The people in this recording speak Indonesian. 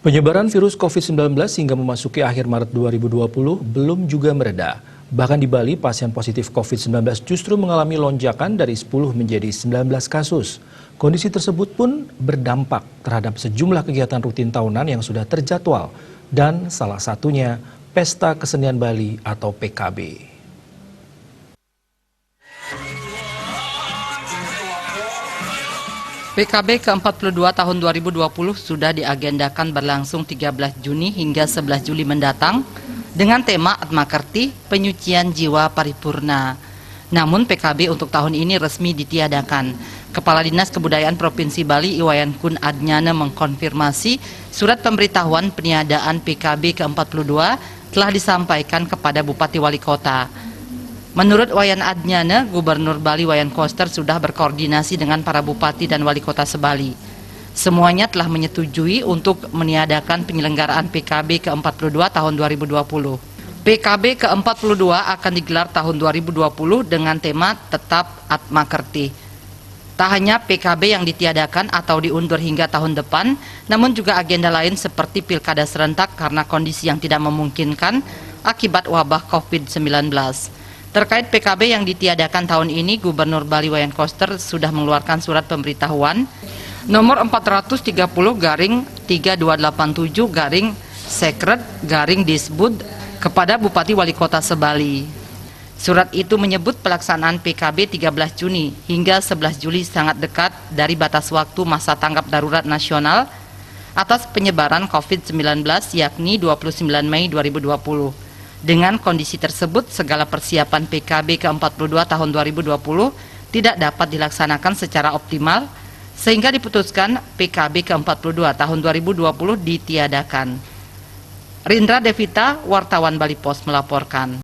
Penyebaran virus COVID-19 hingga memasuki akhir Maret 2020 belum juga mereda. Bahkan di Bali, pasien positif COVID-19 justru mengalami lonjakan dari 10 menjadi 19 kasus. Kondisi tersebut pun berdampak terhadap sejumlah kegiatan rutin tahunan yang sudah terjadwal. Dan salah satunya Pesta Kesenian Bali atau PKB. PKB ke-42 tahun 2020 sudah diagendakan berlangsung 13 Juni hingga 11 Juli mendatang dengan tema Atmakerti Penyucian Jiwa Paripurna. Namun PKB untuk tahun ini resmi ditiadakan. Kepala Dinas Kebudayaan Provinsi Bali Iwayan Kun Adnyana mengkonfirmasi surat pemberitahuan peniadaan PKB ke-42 telah disampaikan kepada Bupati Wali Kota. Menurut Wayan Adnyana, Gubernur Bali Wayan Koster sudah berkoordinasi dengan para bupati dan wali kota sebali. Semuanya telah menyetujui untuk meniadakan penyelenggaraan PKB ke-42 tahun 2020. PKB ke-42 akan digelar tahun 2020 dengan tema Tetap Atmakerti. Tak hanya PKB yang ditiadakan atau diundur hingga tahun depan, namun juga agenda lain seperti pilkada serentak karena kondisi yang tidak memungkinkan akibat wabah COVID-19. Terkait PKB yang ditiadakan tahun ini, Gubernur Bali Wayan Koster sudah mengeluarkan surat pemberitahuan nomor 430-3287-Sekret-Disbud kepada Bupati Wali Kota Sebali. Surat itu menyebut pelaksanaan PKB 13 Juni hingga 11 Juli sangat dekat dari batas waktu masa tanggap darurat nasional atas penyebaran COVID-19 yakni 29 Mei 2020. Dengan kondisi tersebut, segala persiapan PKB ke-42 tahun 2020 tidak dapat dilaksanakan secara optimal, sehingga diputuskan PKB ke-42 tahun 2020 ditiadakan. Rindra Devita, wartawan Bali Pos melaporkan.